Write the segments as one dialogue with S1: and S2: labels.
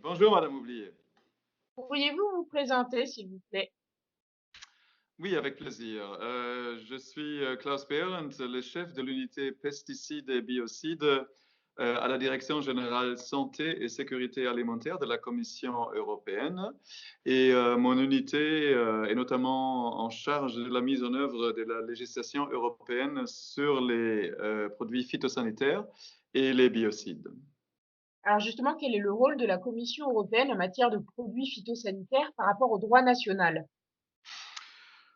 S1: Bonjour Madame Oublier.
S2: Pourriez-vous vous présenter, s'il vous plaît?
S1: Oui, avec plaisir. Je suis Klaus Behrendt, le chef de l'unité pesticides et biocides à la Direction générale santé et sécurité alimentaire de la Commission européenne. Et mon unité est notamment en charge de la mise en œuvre de la législation européenne sur les produits phytosanitaires et les biocides.
S2: Alors justement, quel est le rôle de la Commission européenne en matière de produits phytosanitaires par rapport au droit national?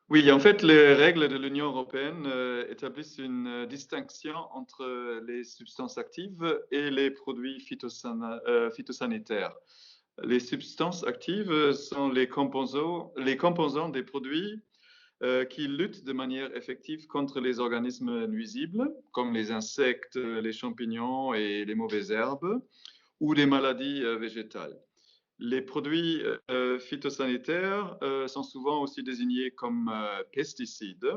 S1: Oui, en fait, les règles de l'Union européenne établissent une distinction entre les substances actives et les produits phytosanitaires. Les substances actives sont les composants des produits qui luttent de manière effective contre les organismes nuisibles, comme les insectes, les champignons et les mauvaises herbes, ou les maladies végétales. Les produits phytosanitaires sont souvent aussi désignés comme pesticides.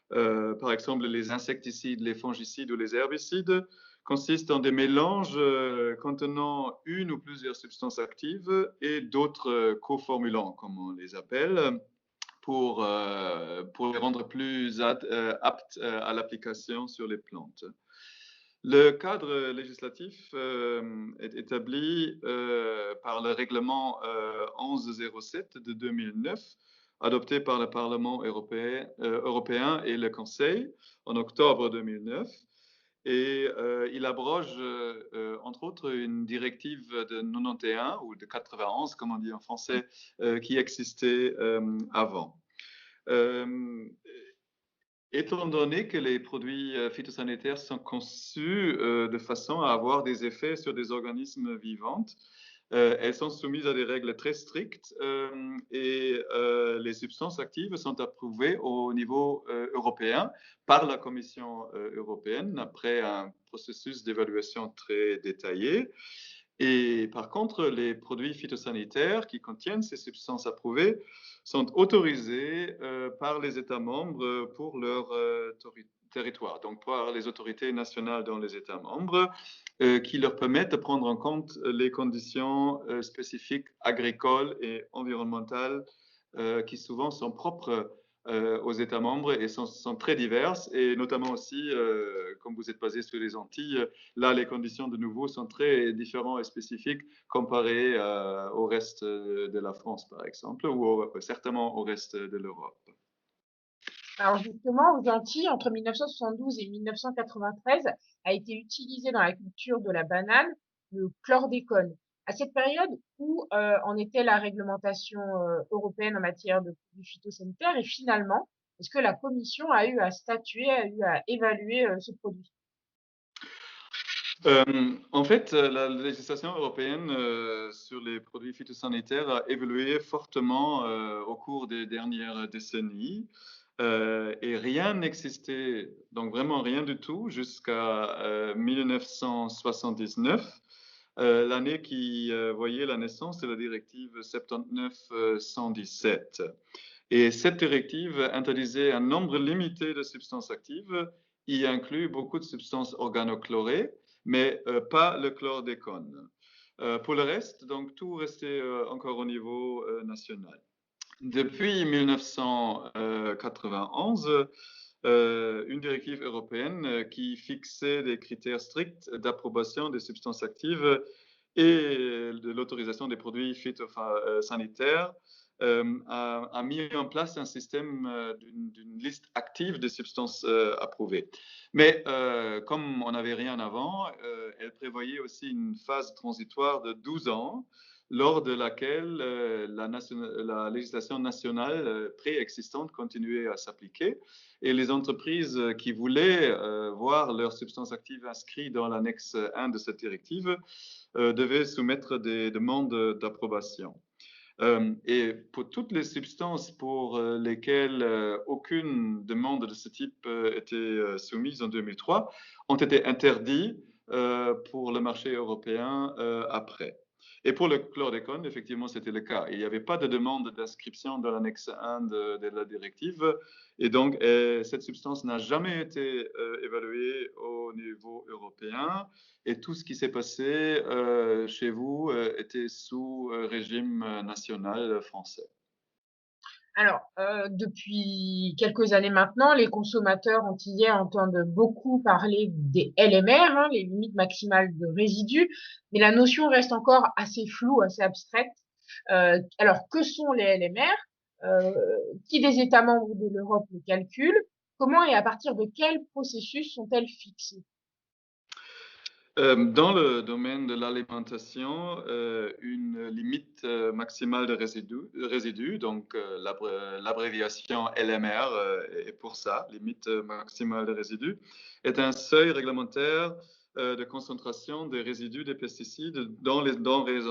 S1: Par exemple, les insecticides, les fongicides ou les herbicides consistent en des mélanges contenant une ou plusieurs substances actives et d'autres coformulants, comme on les appelle, pour les rendre plus aptes à l'application sur les plantes. Le cadre législatif est établi par le règlement 1107 de 2009, adopté par le Parlement européen et le Conseil en octobre 2009. Et il abroge, entre autres, une directive de 91 ou de 91, comme on dit en français, qui existait avant. Euh, Étant donné que les produits phytosanitaires sont conçus de façon à avoir des effets sur des organismes vivants, elles sont soumises à des règles très strictes et les substances actives sont approuvées au niveau européen par la Commission européenne après un processus d'évaluation très détaillé. Et par contre, les produits phytosanitaires qui contiennent ces substances approuvées sont autorisés par les États membres pour leur territoire, donc par les autorités nationales dans les États membres, qui leur permettent de prendre en compte les conditions spécifiques agricoles et environnementales qui souvent sont propres aux États membres et sont très diverses, et notamment aussi, comme vous êtes basé sur les Antilles, là les conditions de nouveau sont très différentes et spécifiques comparées au reste de la France, par exemple, ou certainement au reste de l'Europe.
S2: Alors justement, aux Antilles, entre 1972 et 1993, a été utilisé dans la culture de la banane le chlordécone. À cette période, où en était la réglementation européenne en matière de produits phytosanitaires et finalement, est-ce que la Commission a eu à statuer, a eu à évaluer ce produit?
S1: En fait, la législation européenne sur les produits phytosanitaires a évolué fortement au cours des dernières décennies et rien n'existait, donc vraiment rien du tout, jusqu'à 1979, l'année qui voyait la naissance de la directive 79-117. Et cette directive interdisait un nombre limité de substances actives, y inclut beaucoup de substances organochlorées, mais pas le chlordécone. Pour le reste, donc tout restait encore au niveau national. Depuis 1991, une directive européenne qui fixait des critères stricts d'approbation des substances actives et de l'autorisation des produits phytosanitaires a mis en place un système d'une liste active de substances approuvées. Mais comme on n'avait rien avant, elle prévoyait aussi une phase transitoire de 12 ans lors de laquelle la législation nationale préexistante continuait à s'appliquer et les entreprises qui voulaient voir leurs substances actives inscrites dans l'annexe 1 de cette directive devaient soumettre des demandes d'approbation. Et pour toutes les substances pour lesquelles aucune demande de ce type était soumise en 2003, ont été interdites pour le marché européen après. Et pour le chlordécone, effectivement, c'était le cas. Il n'y avait pas de demande d'inscription dans l'annexe 1 de la directive. Et donc, cette substance n'a jamais été évaluée au niveau européen. Et tout ce qui s'est passé chez vous était sous régime national français.
S2: Alors, depuis quelques années maintenant, les consommateurs antillais entendent beaucoup parler des LMR, hein, les limites maximales de résidus, mais la notion reste encore assez floue, assez abstraite. Alors, que sont les LMR? Qui des États membres de l'Europe les calculent? Comment et à partir de quel processus sont-elles fixées?
S1: Dans le domaine de l'alimentation, une limite maximale de résidus, donc l'abréviation LMR est pour ça, limite maximale de résidus, est un seuil réglementaire de concentration des résidus des pesticides dans les denrées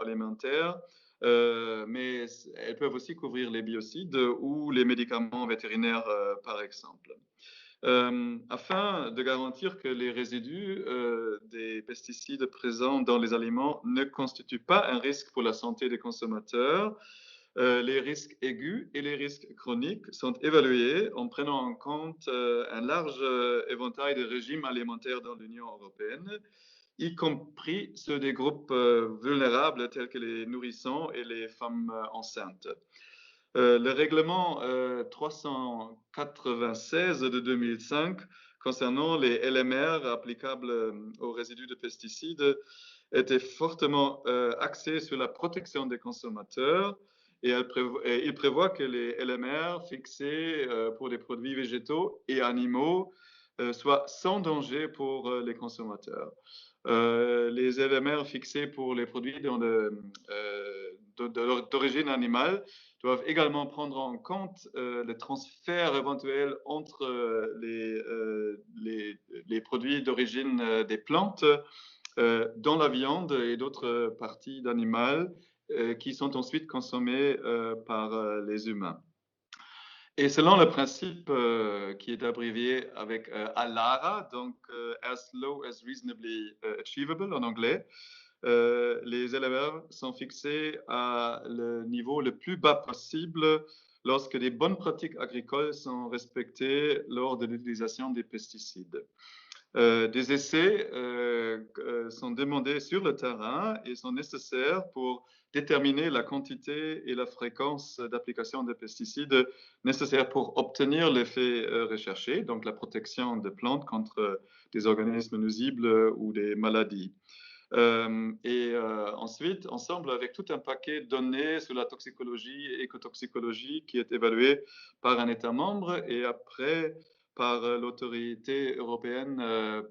S1: alimentaires, mais elles peuvent aussi couvrir les biocides ou les médicaments vétérinaires, par exemple. Afin de garantir que les résidus des pesticides présents dans les aliments ne constituent pas un risque pour la santé des consommateurs, les risques aigus et les risques chroniques sont évalués en prenant en compte un large éventail de régimes alimentaires dans l'Union européenne, y compris ceux des groupes vulnérables tels que les nourrissons et les femmes enceintes. Le règlement 396 de 2005 concernant les LMR applicables aux résidus de pesticides était fortement axé sur la protection des consommateurs et il prévoit que les LMR fixés pour les produits végétaux et animaux soient sans danger pour les consommateurs. Les LMR fixés pour les produits d'origine animale doivent également prendre en compte le transfert éventuel entre les produits d'origine des plantes dans la viande et d'autres parties d'animal qui sont ensuite consommées par les humains. Et selon le principe qui est abrévié avec ALARA, donc as low as reasonably achievable en anglais, les éleveurs sont fixés à le niveau le plus bas possible lorsque les bonnes pratiques agricoles sont respectées lors de l'utilisation des pesticides. Des essais sont demandés sur le terrain et sont nécessaires pour déterminer la quantité et la fréquence d'application des pesticides nécessaires pour obtenir l'effet recherché, donc la protection des plantes contre des organismes nuisibles ou des maladies. Ensuite, ensemble, avec tout un paquet de données sur la toxicologie et écotoxicologie qui est évalué par un État membre et après par l'autorité européenne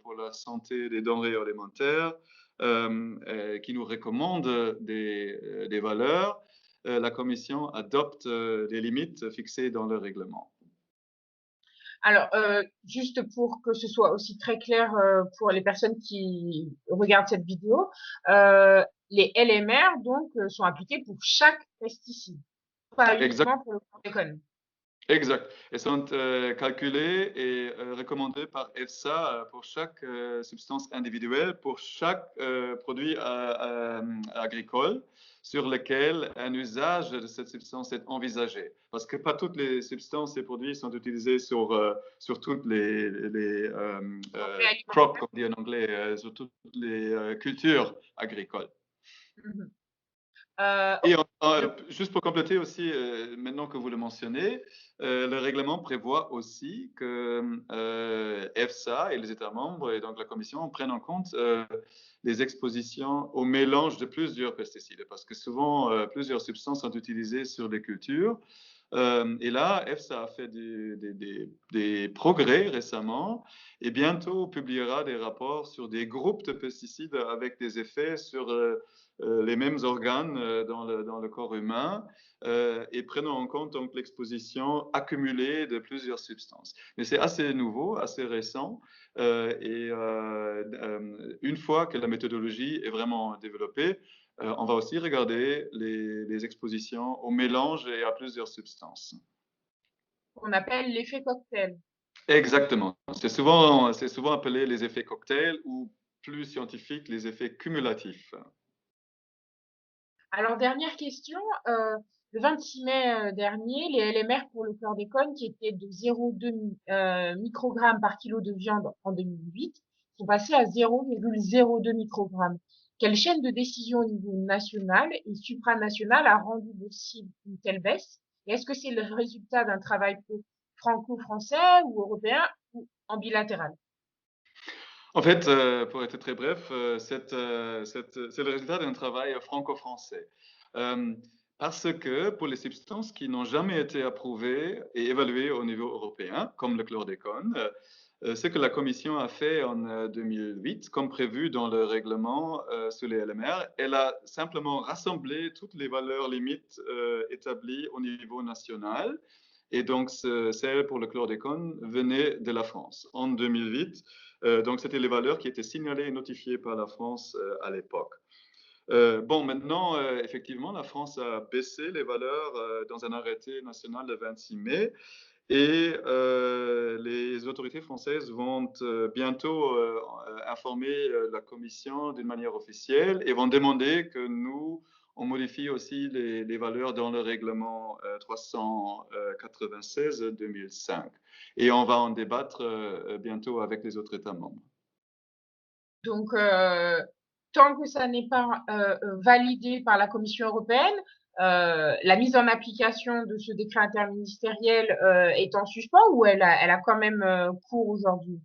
S1: pour la santé des denrées alimentaires qui nous recommande des valeurs, la Commission adopte des limites fixées dans le règlement.
S2: Alors, juste pour que ce soit aussi très clair pour les personnes qui regardent cette vidéo, les LMR donc sont appliqués pour chaque pesticide, pas
S1: Exact.
S2: uniquement pour le chlordécone.
S1: Exact. Elles sont calculées et recommandées par EFSA pour chaque substance individuelle, pour chaque produit agricole sur lequel un usage de cette substance est envisagé. Parce que pas toutes les substances et produits sont utilisés sur toutes les crops, comme on dit en anglais, sur toutes les cultures agricoles.
S2: Mhm.
S1: Et juste pour compléter aussi, maintenant que vous le mentionnez, le règlement prévoit aussi que EFSA et les États membres et donc la Commission prennent en compte les expositions au mélange de plusieurs pesticides, parce que souvent plusieurs substances sont utilisées sur les cultures. Et là, EFSA a fait des progrès récemment et bientôt publiera des rapports sur des groupes de pesticides avec des effets sur les mêmes organes dans le corps humain et prenant en compte donc l'exposition accumulée de plusieurs substances. Mais c'est assez nouveau, assez récent une fois que la méthodologie est vraiment développée, on va aussi regarder les expositions au mélange et à plusieurs substances.
S2: On appelle l'effet cocktail.
S1: Exactement. C'est souvent appelé les effets cocktails ou plus scientifiques, les effets cumulatifs.
S2: Alors, dernière question. Le 26 mai dernier, les LMR pour le chlordécone, qui étaient de 0,2 microgrammes par kilo de viande en 2008, sont passés à 0,02 microgrammes. Quelle chaîne de décision au niveau national et supranational a rendu possible une telle baisse? Et est-ce que c'est le résultat d'un travail franco-français ou européen ou en bilatéral?
S1: En fait, pour être très bref, c'est le résultat d'un travail franco-français. Euh, Parce que pour les substances qui n'ont jamais été approuvées et évaluées au niveau européen, comme le chlordécone, ce que la Commission a fait en 2008, comme prévu dans le règlement sur les LMR, elle a simplement rassemblé toutes les valeurs limites établies au niveau national. Et donc, celle pour le chlordécone venait de la France en 2008. Donc, c'était les valeurs qui étaient signalées et notifiées par la France à l'époque. Bon, maintenant, effectivement, la France a baissé les valeurs dans un arrêté national le 26 mai. Et les autorités françaises vont bientôt informer la Commission d'une manière officielle et vont demander que nous, on modifie aussi les valeurs dans le règlement 396-2005. Et on va en débattre bientôt avec les autres États membres.
S2: Donc, tant que ça n'est pas validé par la Commission européenne, la mise en application de ce décret interministériel est en suspens ou elle a quand même cours aujourd'hui?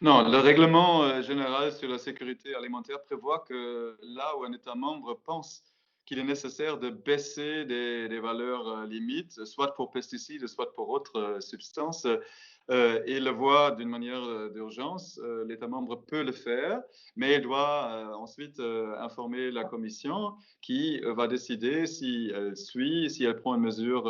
S1: Non, le règlement général sur la sécurité alimentaire prévoit que là où un État membre pense qu'il est nécessaire de baisser des valeurs limites, soit pour pesticides, soit pour autres substances, et le voit d'une manière d'urgence, l'État membre peut le faire, mais il doit ensuite informer la Commission qui va décider si elle suit, si elle prend une mesure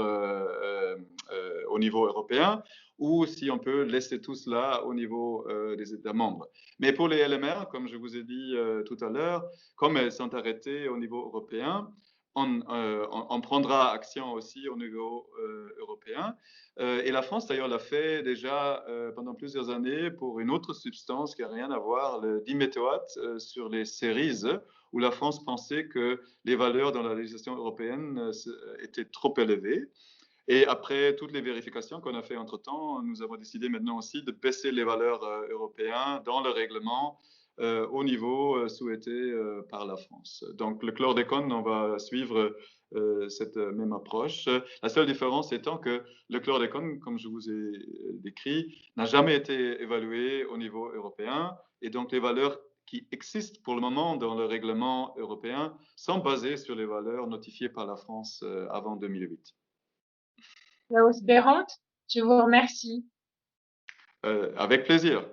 S1: au niveau européen ou si on peut laisser tout cela au niveau des États membres. Mais pour les LMR, comme je vous ai dit tout à l'heure, comme elles sont arrêtées au niveau européen, on prendra action aussi au niveau européen. Et la France, d'ailleurs, l'a fait déjà pendant plusieurs années pour une autre substance qui n'a rien à voir, le diméthoate sur les cerises, où la France pensait que les valeurs dans la législation européenne étaient trop élevées. Et après toutes les vérifications qu'on a fait entre-temps, nous avons décidé maintenant aussi de baisser les valeurs européennes dans le règlement au niveau souhaité par la France. Donc le chlordécone, on va suivre cette même approche. La seule différence étant que le chlordécone, comme je vous ai décrit, n'a jamais été évalué au niveau européen. Et donc les valeurs qui existent pour le moment dans le règlement européen sont basées sur les valeurs notifiées par la France avant 2008.
S2: Laos Bérante, je vous remercie.
S1: Avec plaisir.